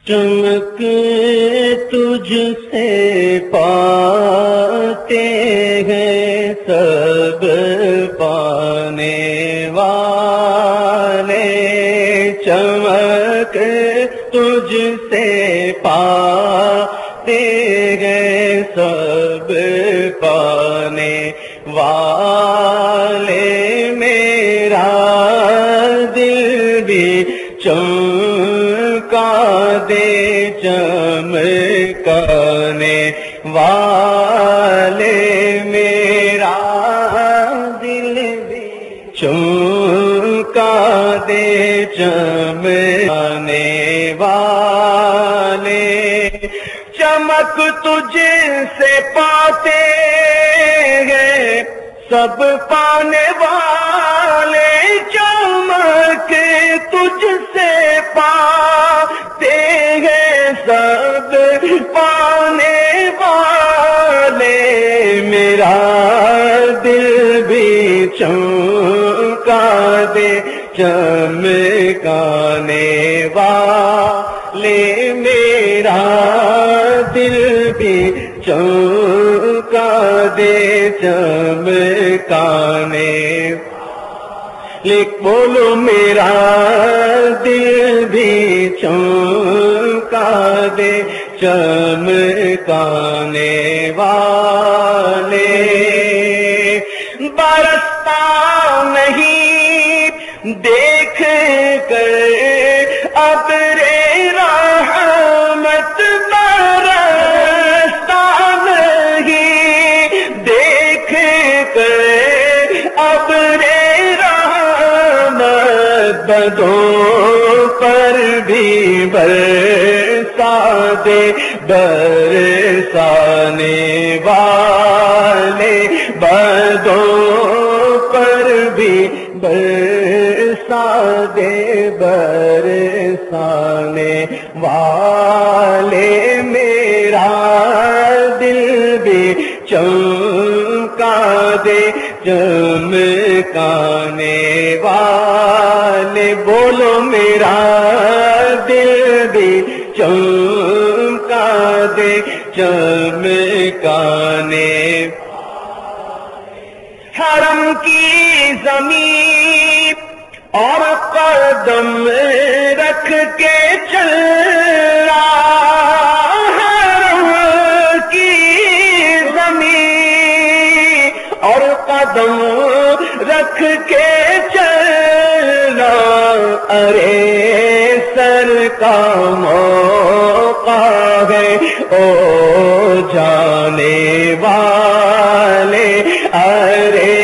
چمک تجھ سے پاتے ہیں سب پانے والے، چمک تجھ سے پاتے ہیں سب پانے والے، میرا دل بھی چمکا دے چمکانے والے، میرا دل بھی چمکا دے چمکانے والے، چمک تجھ سے پاتے ہیں سب پانے والے، چمک تجھ سے پاتے ہیں سب پانے والے، میرا دل بھی چمکا دے چمکانے والے، میرا دل بھی چمکا دے چمکانے، بولو میرا دل بھی چمکا دے چمکانے والے، برستا نہیں دیکھ کر ابر رحمت، برستا نہیں دیکھ کر ابر بدوں پر بھی برسا دے برسانے والے، بدوں پر بھی برسا دے برسانے والے، میرا دل بھی چمکا دے چمکانے والے، بولو میرا دل بھی چمکا دے چمکانے، حرم کی زمین اور قدم رکھ کے چل رہا، حرم کی زمین اور قدم رکھ کے چلنا، ارے سر کا موقع ہے او جانے والے، ارے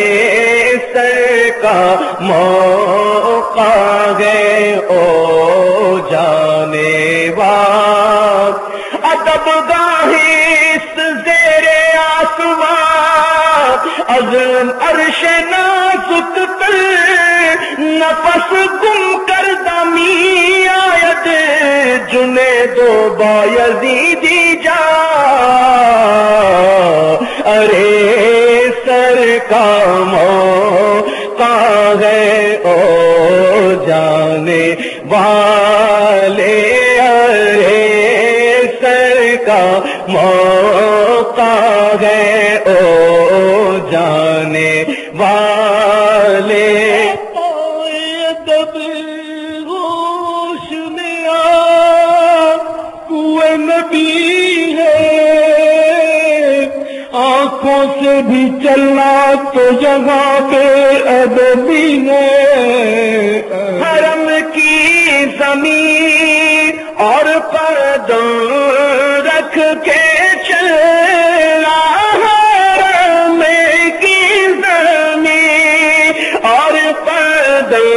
سر کا موقع ہے او جانے والے، ادب گاہست زیر آسمان از عرش نازک پر نفس گم کردہ می آید جنید و بایزیدی جا، ارے سر کا موقع ہے او جانے والے، ارے سر کا موقع ہے او جانے والے، ادب ہوش میں آ کوئے نبی ہے، آنکھوں سے بھی چلنا تو جگہ پہ ادبی ہے، حرم کی زمین اور قدم رکھ کے چلنا، حرم کی زمین اور قدم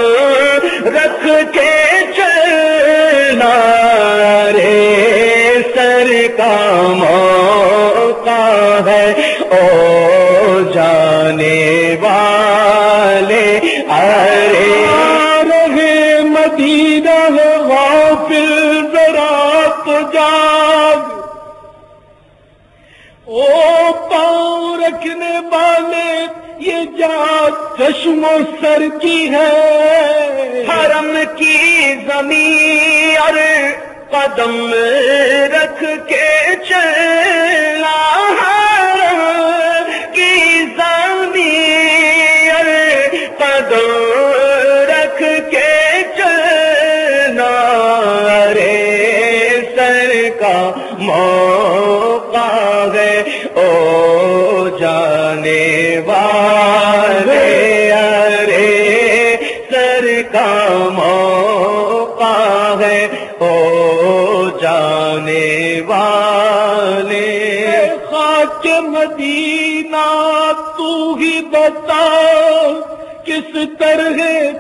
رکھ کے چلنا، رے سر کا موقع ہے او جانے والے، ارے رہے مدینہ غافل ذرا تو جاگ، او پاؤں رکھنے والے یہ جات چشم و سر کی ہے، حرم کی زمین اور قدم رکھ کے چلا حرم کی زمین، قدم رکھ کے چلنا رے سر کا موقع ہے او جانے والے، ارے سر کا موقع ہے او جانے والے۔ خاک مدینہ تو ہی بتا کس طرح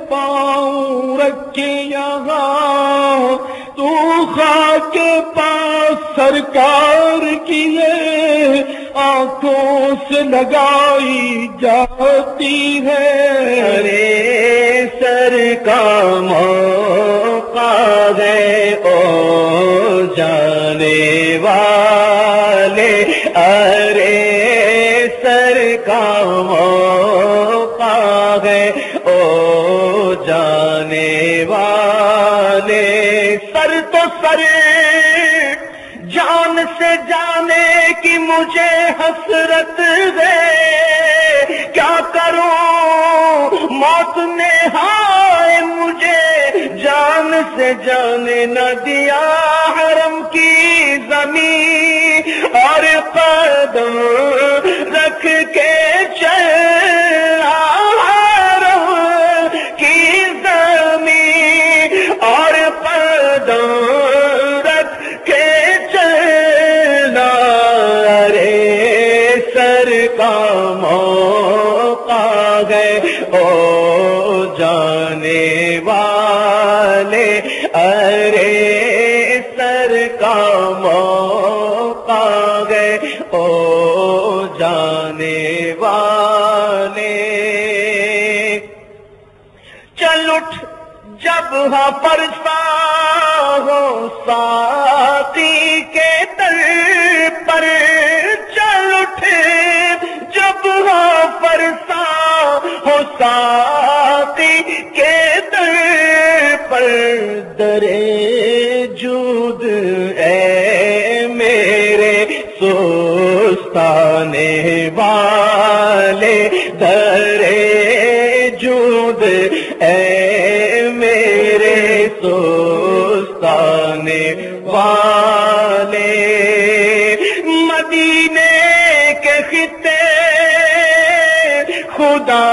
پاؤں رکھے یہاں، تو خاک پاس سرکار کی ہے آنکھوں سے لگائی جاتی ہے، ارے سر کا موقع ہے او جانے والے، ارے سر کا موقع ہے او جانے والے۔ سر تو سر جان سے جانے کی مجھے حسرت ہے، کیا کروں موت نے ہائے مجھے جان سے جانے نہ دیا، حرم کی زمین اور قدم رکھ کے چلا حرم کی زمین اور قدم رکھ کے چلا رے سر کا موقع ہے او جانے والے، ارے سر کا موقع ہے او جانے والے۔ چل اٹھ جب ہاں پرسا ہو ساقی کے در پر، چل اٹھ جب ہاں پرسا ہو ساقی کے در پر، درے جود اے میرے سستانے والے، درے جود اے میرے سستانے والے۔ مدینے کے خطے خدا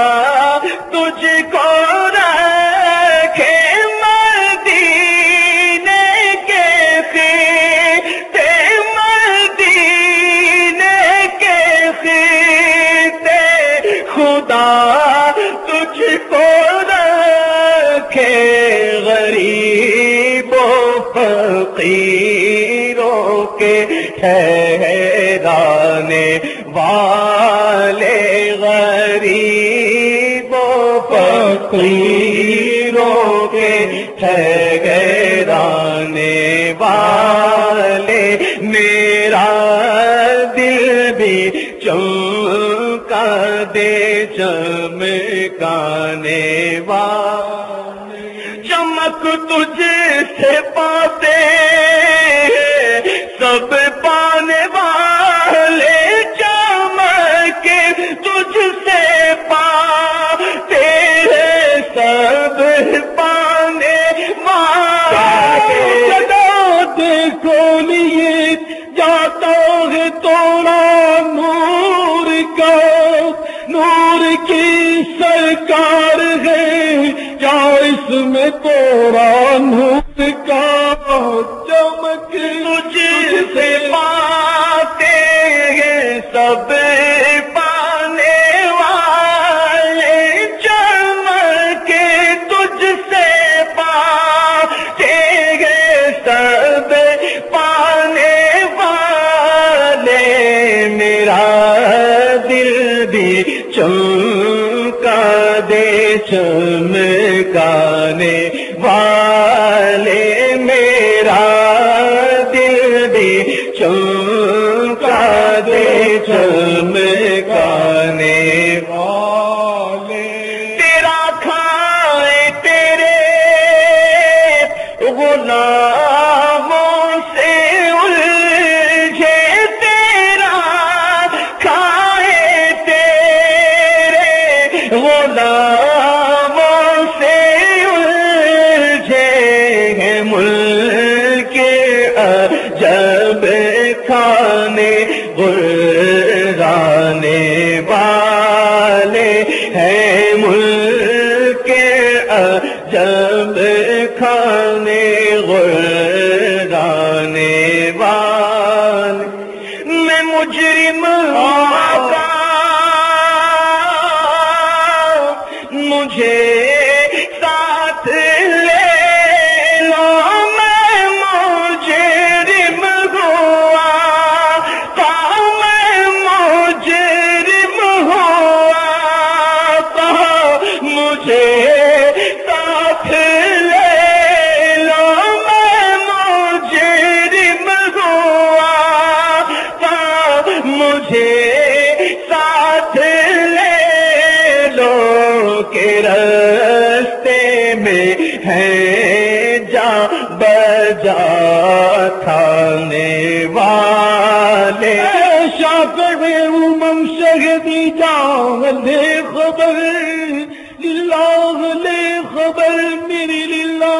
تجھ کو رکھے، مدینے کے خطے، مدینے کے خطے خدا تجھ کو رکھے، غریبوں فقیروں کے ٹھہرانے والے، غریبوں فقیروں کے ٹھہرانے والے، میرا دل بھی چمکا دے چمکانے والے، چمک تجھ سے پاتے سب پانے والے، چمک تجھ سے پاتے سب پانے والے، جگہ دیکھو لیے جاتا ہے توڑا نور کا، نور کی سرکار ہے کیا اس میں توڑا نور کا، چمک تجھ سے پاتے ہیں سب پانے والے، چمک تجھ سے پاتے ہیں سب پانے والے، میرا دل بھی چمکا دے چمکانے والے، میرا دل بھی چمکا دے چمکانے والے، تیرا کھائے تیرے غلاموں غرانے والے ہیں ملک عجب کھانے غرانے والے میں مجرم آقا مجھے ساتھ لے لو میں مجرم ہوا میں مجرم ہوا مجھے ساتھ لے لو میں مجرم ہوا مجھے ساتھ لے لو کہ راستے میں ہے جا بجا تھانے والے شافعی امم شہدی جان لے خبر للہ لے خبر میری للہ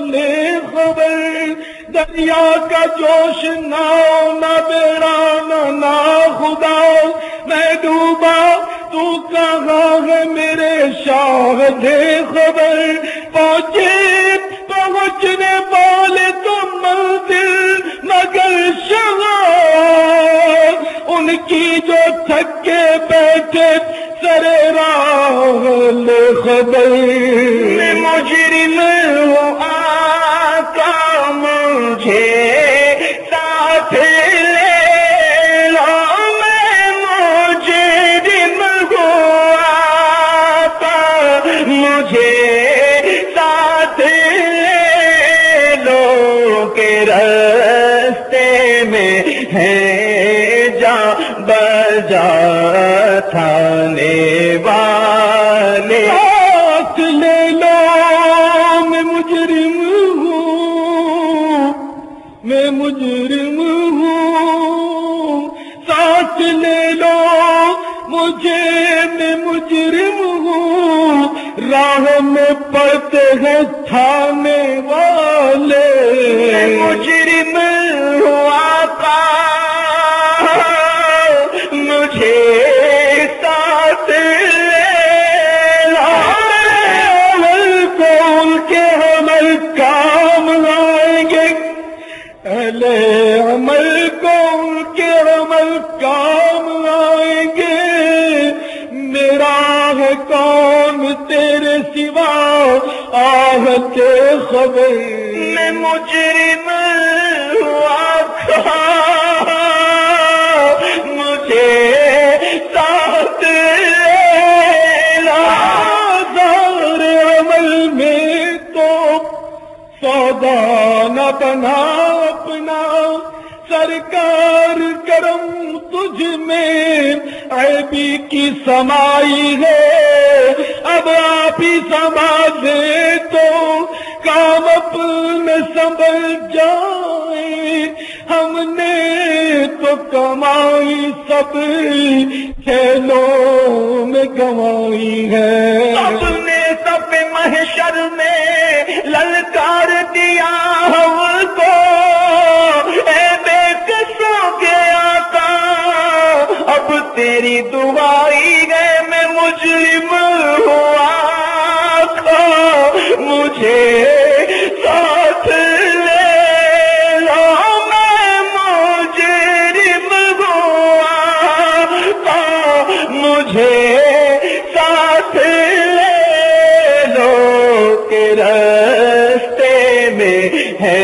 لے خبر دریا کا جوش ناؤ نہ بیڑا نہ خدا میں ڈوبا تو کہاں ہے میرے شاہ دے خبر پہنچنے والے تو منزل مگر شاہ ان کی جو تھک کے بیٹھے سر راہ لے خبر میں مجرم ہوں آقا مجھے ساتھ لے لو میں مجرم ہوں آقا مجھے ساتھ لے لو کہ راستے میں ہے جا بجا تھانے والے ساتھ لے لو میں مجرم ہوں میں مجرم ہوں ساتھ لے لو مجھے میں مجرم ہوں راہ میں پڑتے ہیں تھانے والے مجرم ہوں آقا مجھے ساتھ لے لو کون کے عمل کام آئیں گے اہل عمل کون کے عمل کام آئیں گے میرا ہے کون تیرے سوا آہت خبر میں مجرم ہوا تھا مجھے ساتھ لے لو دار عمل میں تو سودا نہ بنا اپنا سرکار کرم تجھ میں عیبی کی سمائی ہے اب آپ ہی سنبھالے تو کام اپنے سنبھل جائے ہم نے تو کمائی سب کھیلوں میں کمائی ہے سب نے سب محشر میں للکار دیا ہم کو اے بے قصوں کے آقا اب تیری دعائی ہے میں مجرم ہوا آقا مجھے ساتھ لے لو میں مجرم ہوا آقا مجھے ساتھ لے لو کہ راستے میں ہے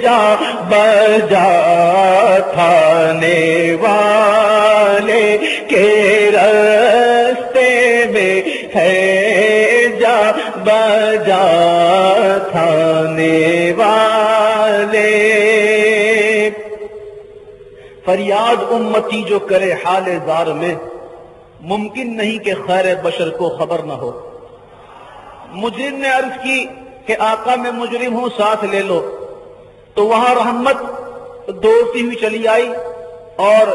جا بجا تھانے والے کے راستے میں ہے جا بجا تھانے والے فریاد امتی جو کرے حال زار میں ممکن نہیں کہ خیر بشر کو خبر نہ ہو مجرم نے عرض کی کہ آقا میں مجرم ہوں ساتھ لے لو تو وہاں رحمت دوڑتی ہوئی چلی آئی اور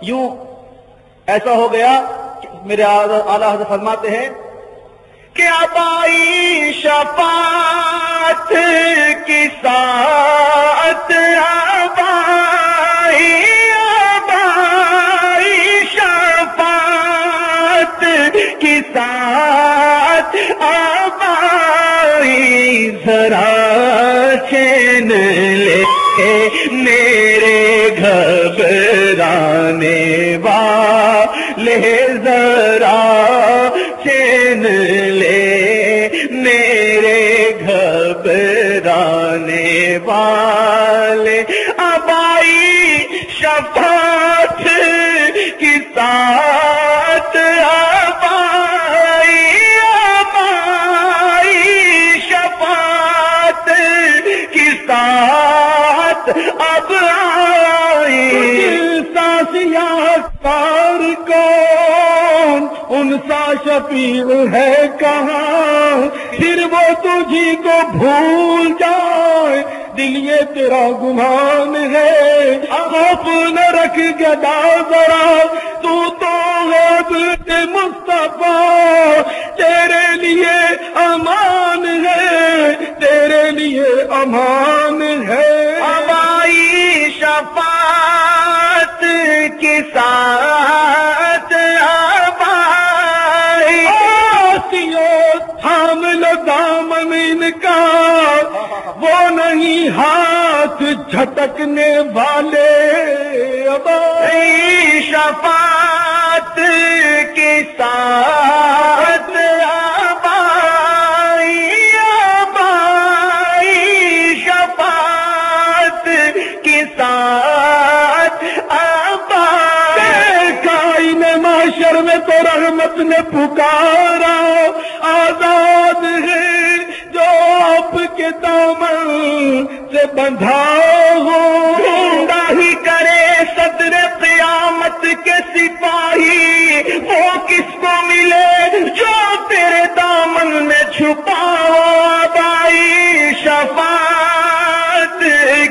یوں ایسا ہو گیا کہ میرے اعلیٰ حضرت فرماتے ہیں کہ اب آئی شفاعت کی ساعت اب آئی لے میرے گھبرانے والے ذرا چین لے میرے گھبرانے والے اب آئی شفاعت کی ساتھ اب آئی شفاعت کی ساتھ اب آئی ساسیا کار کون ان سا شفیع ہے کہاں پھر وہ تجھی کو بھول جائے دل یہ تیرا گمان ہے خوف نہ رکھ گدا ذرا تو غیب کے مصطفیٰ تیرے لیے امان ہے تیرے لیے امان ہے اب آئی شفاعت کے ساتھ اب آئی تھام لو دامن ان کا وہ نہیں ہاتھ جھٹکنے والے اب آئی شفاعت کے ساتھ اب آئی شفاعت کے ساتھ اب آئی معاشر میں تو رحمت نے پکارا آزاد ہے جو آپ کے دامن سے بندھا ہو ڈھونڈا ہی کرے صدر قیامت کے سپاہی وہ کس کو ملے جو تیرے دامن میں چھپاؤ اب آئی شفاعت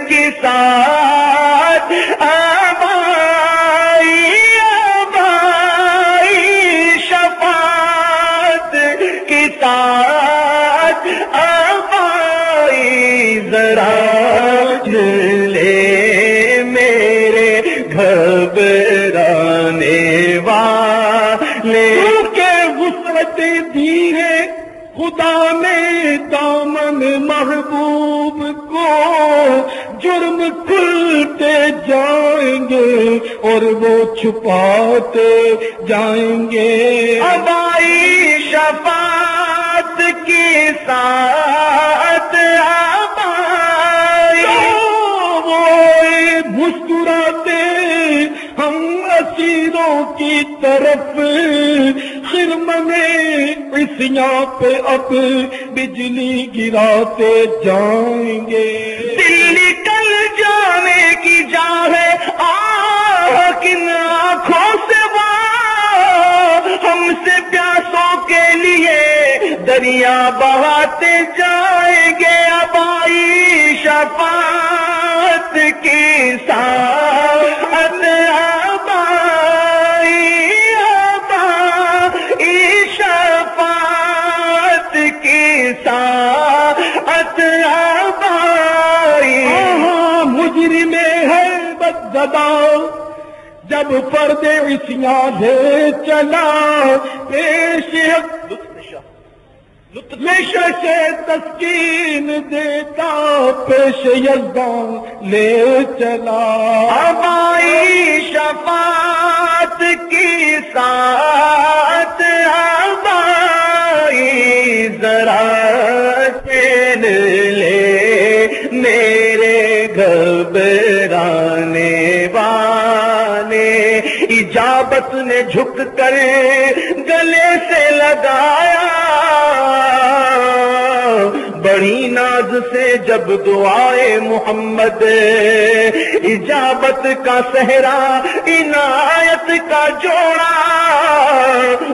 کے ساتھ اب آئی شفاعت کے ساتھ اب آئی ذرا لے میرے گھبرانے والے کے وسعت دی ہے خدا نے دامن محبوب کو جرم کھلتے جائیں گے اور وہ چھپاتے جائیں گے اب آئی شفاعت کے ساتھ اب آئی وہ مسکراتے ہم اسیروں کی طرف خرمنے عصیاں پہ اب بجلی گراتے جائیں گے دل نکل جانے کی جا ہے کن آنکھوں سے ہم سے پیاسوں کے لیے دریا بہاتے جائیں گے اب آئی شفاعت کے ساتھ اب آئی شفاعت کے ساتھ اب آئی مجرم ہے بدزدہ جب پردے عصیاں لے چلا پیش لطف تسکین دیتا پیش یزدان لے چلا اب آئی شفاعت کے ساتھ اب آئی ذرا چین لے میرے گھبرانے والے اجابت نے جھک کر گلے سے لگایا بڑی ناز سے جب دعائے محمد اجابت کا صحرا عنایت کا جوڑا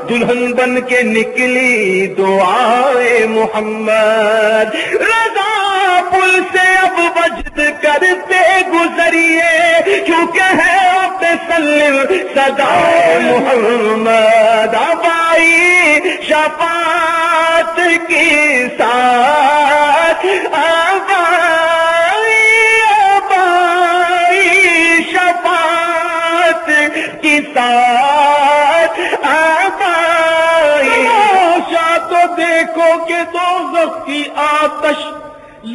دلہن بن کے نکلی دعائے محمد رضا پل سے اب وجد کرتے گزریے کیونکہ ہے اب سلم صدا محمد اب آئی شفاعت کے ساتھ اب آئی شفاعت کے ساتھ اب آئی تو دیکھو کہ دوزخ کی آتش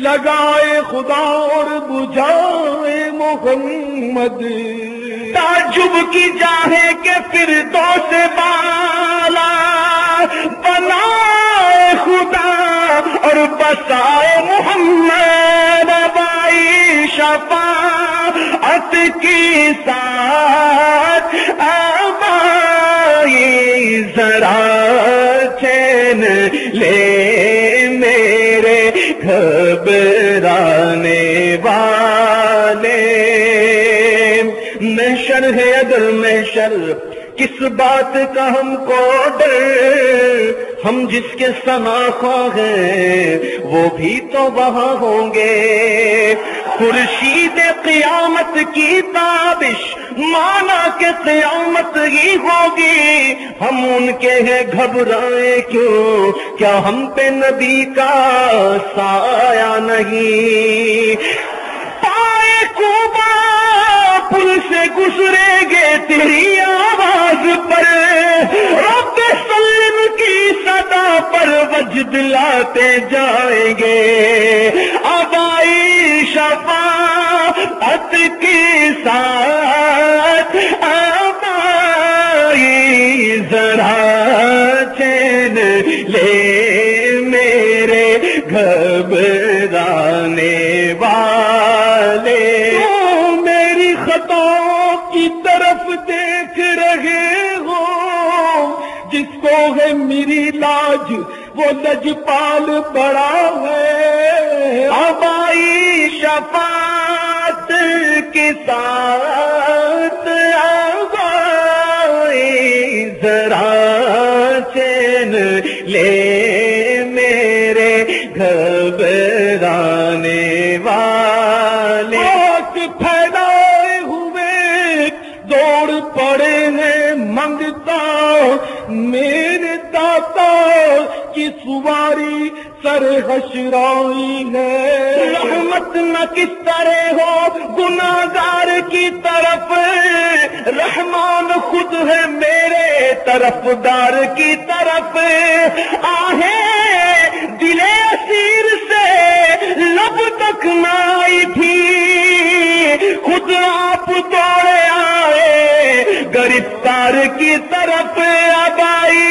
لگائے خدا اور بجھائے محمد، تعجب کی جاہے کہ فردوس بالا بنائے خدا اور بسائے محمد، بائی شفاعت کی ساتھ آبائی ذرا چین لے میرے گھبرانے والے، محشر ہے اگر محشر کس بات کا ہم کو ڈر، ہم جس کے سناخواہ ہیں وہ بھی تو وہاں ہوں گے، خورشید قیامت کی تابش مانا کہ قیامت ہی ہوگی، ہم ان کے ہیں گھبرائیں کیوں، کیا ہم پہ نبی کا سایہ نہیں، پائے کوبا پل سے گزریں گے تیری آواز پر، رب سلم کی صدا پر وجد لاتے جائیں گے، آبائی شفاعت کی ساتھ آبائی ذرا چین لے میرے گھبرانے والے، میری خطاؤں کی طرف دیکھ رہے ہو، جس کو ہے میری لاج وہ لجپال بڑا ہے، آبائی شفاعت کے ساتھ آبائی ذرا چین لے میرے گھبرانے والے، ہاتھ پھیلائے ہوئے دوڑ پڑے ہیں منگتا میرے داتا کی سواری سر حشرائی ہے، رحمت نہ کس طرح ہو گناہگار کی طرف، رحمان خود ہے میرے طرفدار کی طرف، آہیں دل اسیر سے لب تک نہ آئی تھی، خود آپ دوڑے آئے گرفتار کی طرف، آبائی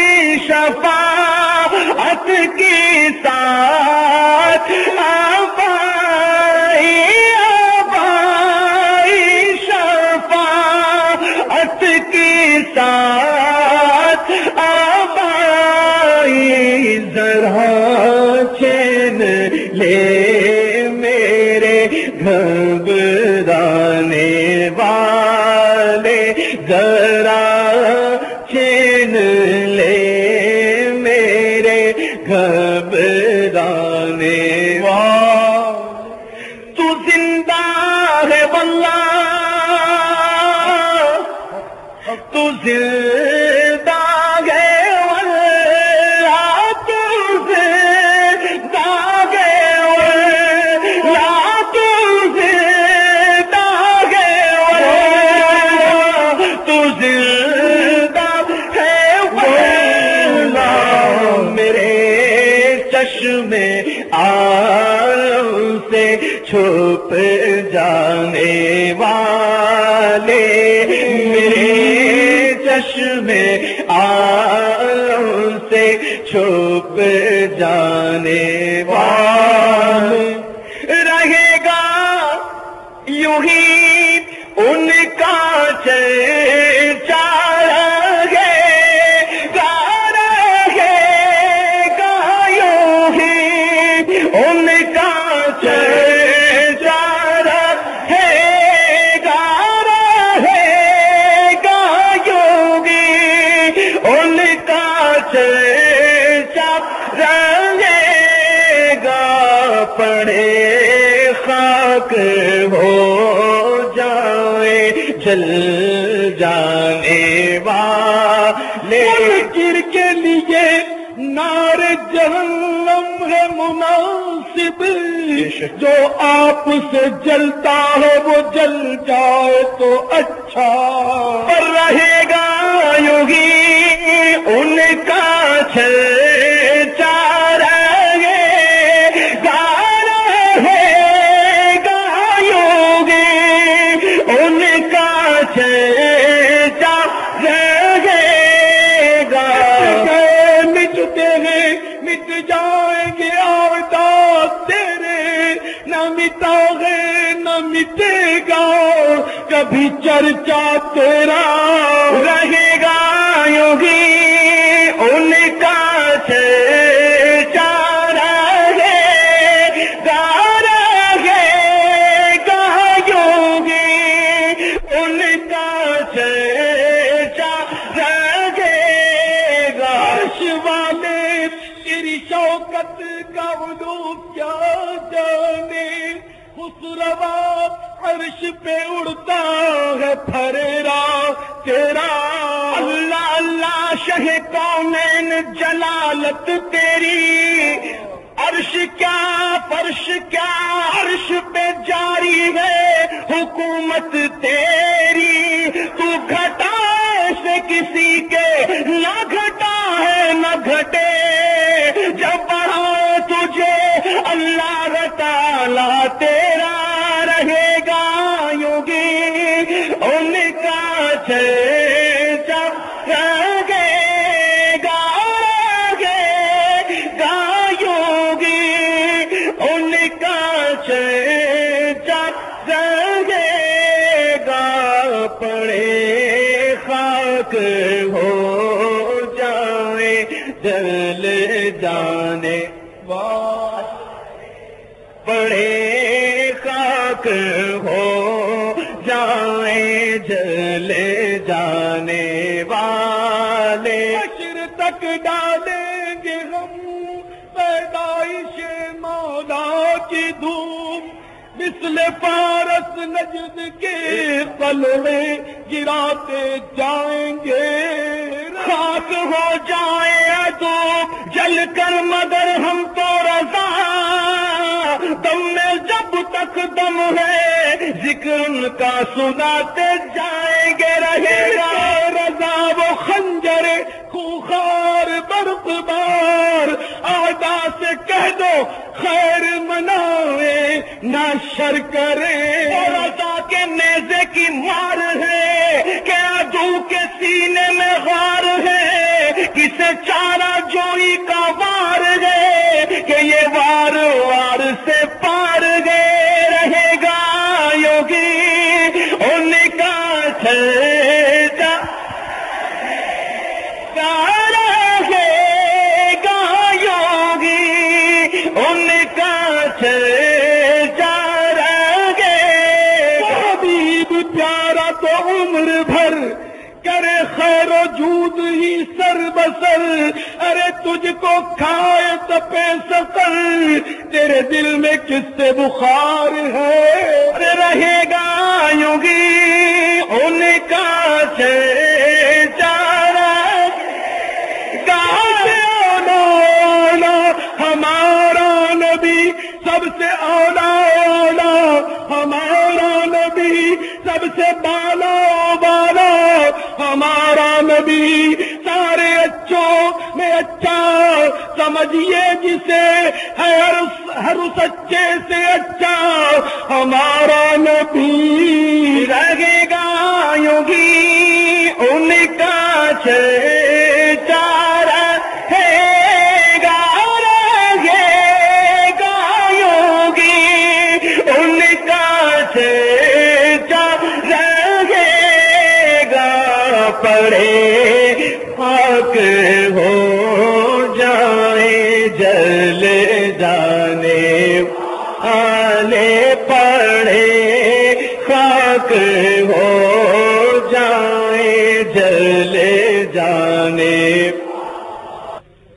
شفاعت کی ساتھ آبائی شفاعت کی ساتھ آبائی ذرا چین لے میرے گھبرانے والے، ذرا چین لے میرے گھبرانے والے، تو زندہ ہے واللہ، تو زندہ ہے واللہ، تو زندہ ہے واللہ، تو زندہ ہے واللہ، تو زندہ ہے واللہ، میرے چشمے آنکھوں سے چھپ جانے والے، میرے چشمے آنکھوں سے چھپ جانے والے، رہے گا یوں ہی ان کا چرچا، رہے گا یوں ہی ان کا چرچا، رہے گا یوں ہی ان کا چرچا، رہے گا پڑے خاک ہو جائے جل جانے والے، ذکر کے لیے نار جہنم ہے مناسب، جو آپ سے جلتا ہے وہ جل جائے تو اچھا، پر رہے گا یوں ہی ان کا چرچا، رہے مٹے گا کبھی چرچا تیرا رہے گا یوگی ان کا چرچا رہے گا یوگی ان کا چرچا رہے گا عرش والے تیری شوکت کا علو کیا جانے خسروا عرش پہ اڑتا ہے پھریرا تیرا اللہ اللہ شہ کونین جلالت تیری عرش کیا فرش کیا عرش پہ جاری ہے حکومت تیری تو گھٹا سے کسی کے نہ گھٹا ہے نہ گھٹے جب بڑھا تجھے اللہ تعالیٰ تیرا رہے گا یوگی ان کا چرچا رہے گا یوگی ان کا چرچا رہے گا پڑے خاک ہو جائے جل جانے پڑے خاک ہو جائیں جل جانے والے حشر تک ڈالیں گے ہم پیدائش مولا کی دھوم مثل فارس نجد کے قلعے گراتے جائیں گے خاک ہو جائے تو جل کر مگر ہم تو رضا دم میں جب تک دم ہے ذکر ان کا سناتے جائیں گے رہے گا رضا وہ خنجر خوخار برق بار آدا سے کہہ دو خیر منائے نہ شر کرے رضا کے نیزے کی مار ہے کہ عدو کے سینے میں غار ہے کسے چارہ جوئی کا وار ہے کہ یہ وار وار سے پار گئے رہے گا یوگی ان کا چرچا رہے گا یوگی ان کا چرچا رہے گا حبیب پیارا تو عمر بھر کرے خیر و جود ہی سر بسر ارے تجھ کو کھائے تپے سقر تیرے دل میں کس سے بخار ہے رہے گا یوگی ان کا چرچا ہمارا نبی سب سے اولا ہمارا نبی سب سے بالا بالا ہمارا نبی سارے اچھوں میں اچھا سمجھیے جسے ہر سچے سے اچھا ہمارا نبی رہے گا یوگی ان کا چرچا پڑے خاک ہو جائیں جل جانے والے پڑے خاک ہو جائیں جل جانے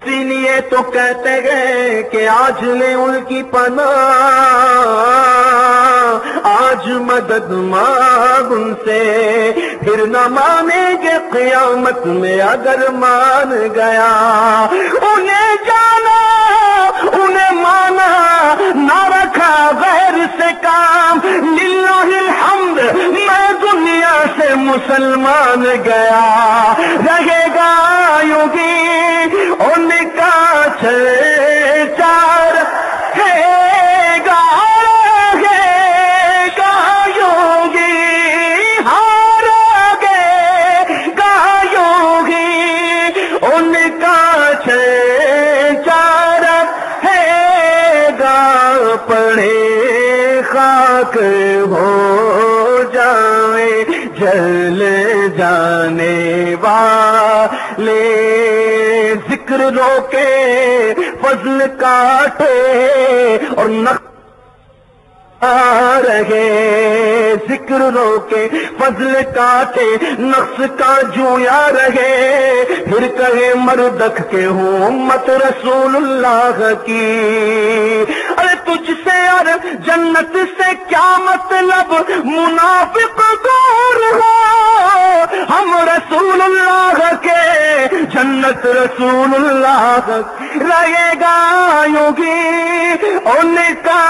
لیے تو کہتے گئے کہ آج لے ان کی پناہ آج مدد مانگ ان سے پھر نہ مانیں گے قیامت میں اگر مان گیا انہیں جانا انہیں مانا نہ رکھا غیر سے کام للہ الحمد میں دنیا سے مسلمان گیا رہے گا یوگی ان کا چار ہے گا یوگی ہار گے گا یوگی ان کا چار ہے گا پڑے خاک ہو جل جانے والے ذکر روکے فضل کاٹے اور نقص رہے ذکر روکے فضل کاٹے نقص کا جویا رہے پھر کہے مردک کے ہوں امت رسول اللہ کی ارے تجھ سے اور جنت سے کیا مطلب منافق دور ہو ہم رسول اللہ کے جنت رسول اللہ رہے گا یوں گی ان کا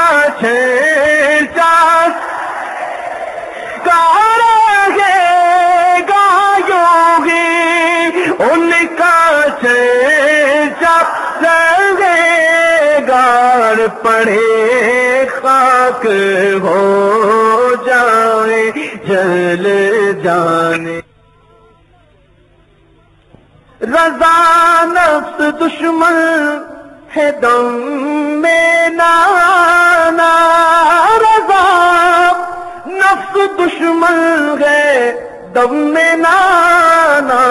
رہے گا یوگی ان کا رہے گا پڑے خاک ہو جائے جل جانے رضا نفس دشمن ہے دم میں نانا رضا نفس دشمن ہے دم میں نانا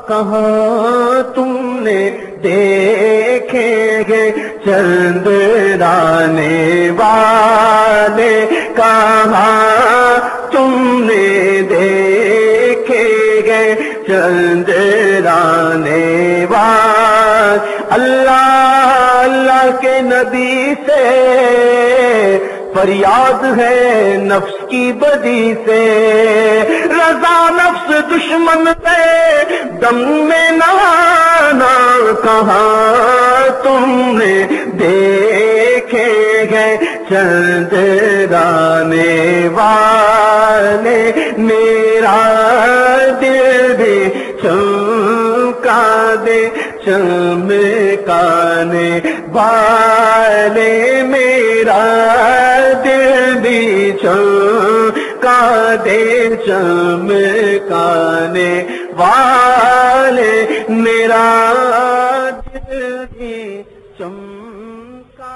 کہاں تم نے دیکھے گے چندرانے والے کہاں تم نے دیکھے گے چندرانے والے اللہ کے نبی سے فریاد ہے نفس کی بدی سے رضا نفس دشمن سے دم میں نانا کہاں تم نے دیکھے گئے چندرانے والے میرا دل بھی چمکا دے چمکانے والے میرا دل بھی چمکا دے چمکانے والے میرا دل بھی چمکا